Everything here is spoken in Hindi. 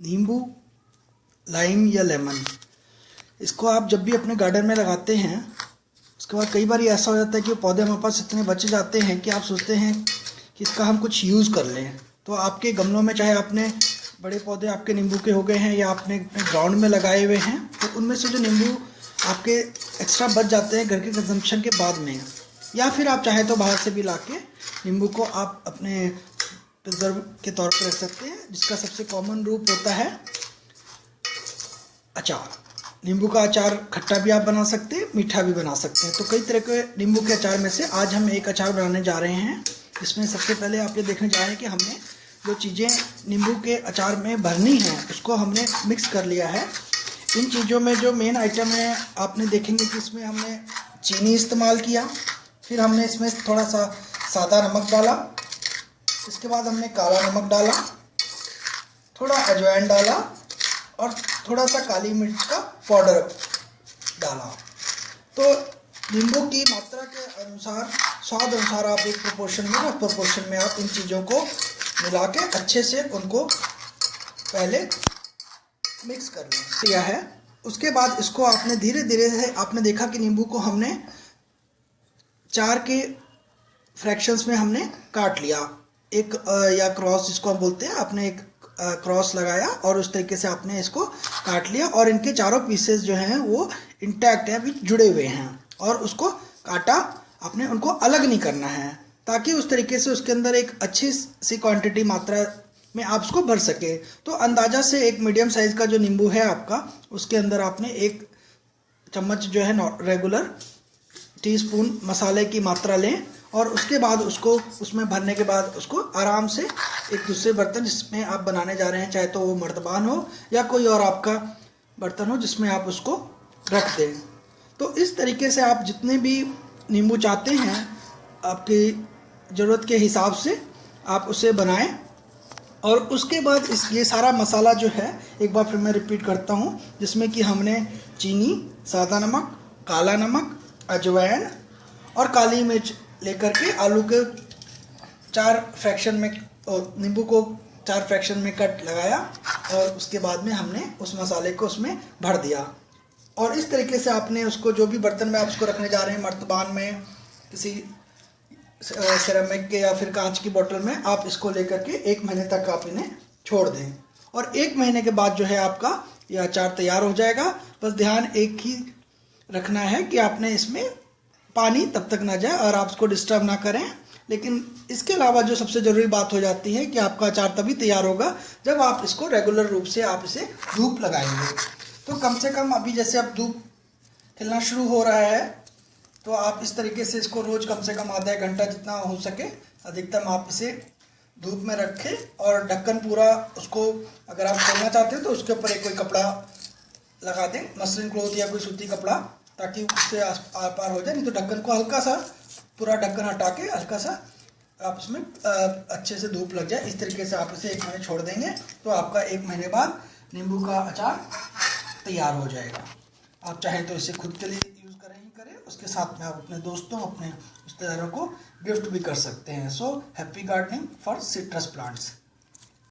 नींबू, लाइम या लेमन, इसको आप जब भी अपने गार्डन में लगाते हैं उसके बाद कई बार ऐसा हो जाता है कि पौधे हमारे पास इतने बच जाते हैं कि आप सोचते हैं कि इसका हम कुछ यूज़ कर लें। तो आपके गमलों में चाहे आपने बड़े पौधे आपके नींबू के हो गए हैं या आपने अपने ग्राउंड में लगाए हुए हैं, तो उनमें से जो नींबू आपके एक्स्ट्रा बच जाते हैं घर के कंजम्पशन के बाद में, या फिर आप चाहे तो बाहर से भी ला के नींबू को आप अपने प्रिजर्व के तौर पर रख सकते हैं, जिसका सबसे कॉमन रूप होता है अचार। नींबू का अचार खट्टा भी आप बना सकते हैं, मीठा भी बना सकते हैं। तो कई तरह के नींबू के अचार में से आज हम एक अचार बनाने जा रहे हैं। इसमें सबसे पहले आप ये देखने जा रहे हैं कि हमने जो चीज़ें नींबू के अचार में भरनी है उसको हमने मिक्स कर लिया है। इन चीज़ों में जो मेन आइटम है आपने देखेंगे कि इसमें हमने चीनी इस्तेमाल किया, फिर हमने इसमें थोड़ा सा सादा नमक डाला, इसके बाद हमने काला नमक डाला, थोड़ा अजवाइन डाला और थोड़ा सा काली मिर्च का पाउडर डाला। तो नींबू की मात्रा के अनुसार, स्वाद अनुसार आप एक प्रोपोर्शन में आप इन चीज़ों को मिला के अच्छे से उनको पहले मिक्स कर लिया है। उसके बाद इसको आपने धीरे धीरे से आपने देखा कि नींबू को हमने 4 के फ्रैक्शंस में हमने काट लिया, एक या क्रॉस जिसको हम बोलते हैं, आपने एक क्रॉस लगाया और उस तरीके से आपने इसको काट लिया और इनके चारों पीसेस जो हैं वो इंटैक्ट हैं, अभी जुड़े हुए हैं, और उसको काटा आपने, उनको अलग नहीं करना है ताकि उस तरीके से उसके अंदर एक अच्छी सी क्वांटिटी मात्रा में आप उसको भर सके। तो अंदाज़ा से एक मीडियम साइज़ का जो नींबू है आपका, उसके अंदर आपने 1 चम्मच जो है रेगुलर टीस्पून मसाले की मात्रा लें और उसके बाद उसको उसमें भरने के बाद उसको आराम से एक दूसरे बर्तन जिसमें आप बनाने जा रहे हैं, चाहे तो वो मर्तबान हो या कोई और आपका बर्तन हो जिसमें आप उसको रख दें। तो इस तरीके से आप जितने भी नींबू चाहते हैं आपकी ज़रूरत के हिसाब से आप उसे बनाएं। और उसके बाद ये सारा मसाला जो है, एक बार फिर मैं रिपीट करता हूँ, जिसमें कि हमने चीनी, सादा नमक, काला नमक, अजवाइन और काली मिर्च लेकर के आलू के 4 फ्रैक्शन में, नींबू को 4 फ्रैक्शन में कट लगाया और उसके बाद में हमने उस मसाले को उसमें भर दिया। और इस तरीके से आपने उसको जो भी बर्तन में आप उसको रखने जा रहे हैं, मर्तबान में, किसी सिरेमिक के या फिर कांच की बोतल में, आप इसको लेकर के 1 महीने तक आप इन्हें छोड़ दें और 1 महीने के बाद जो है आपका यह अचार तैयार हो जाएगा। बस ध्यान एक ही रखना है कि आपने इसमें पानी तब तक ना जाए और आप उसको डिस्टर्ब ना करें। लेकिन इसके अलावा जो सबसे ज़रूरी बात हो जाती है कि आपका अचार तभी तैयार होगा जब आप इसको रेगुलर रूप से आप इसे धूप लगाएंगे। तो कम से कम अभी जैसे अब धूप खिलना शुरू हो रहा है, तो आप इस तरीके से इसको रोज़ कम से कम आधा घंटा जितना हो सके अधिकतम आप इसे धूप में रखें और ढक्कन पूरा उसको, अगर आप खोलना चाहते हैं तो उसके ऊपर एक कोई कपड़ा लगा दें, मसलिन क्लॉथ या कोई सूती कपड़ा, ताकि उससे आर पार हो जाए। नहीं तो ढक्कन को हल्का सा, पूरा ढक्कन हटा के हल्का सा आप उसमें अच्छे से धूप लग जाए। इस तरीके से आप इसे 1 महीने छोड़ देंगे तो आपका 1 महीने बाद नींबू का अचार तैयार हो जाएगा। आप चाहें तो इसे खुद के लिए यूज़ करें ही करें, उसके साथ में आप अपने दोस्तों, अपने रिश्तेदारों को गिफ्ट भी कर सकते हैं। So happy gardening for citrus plants.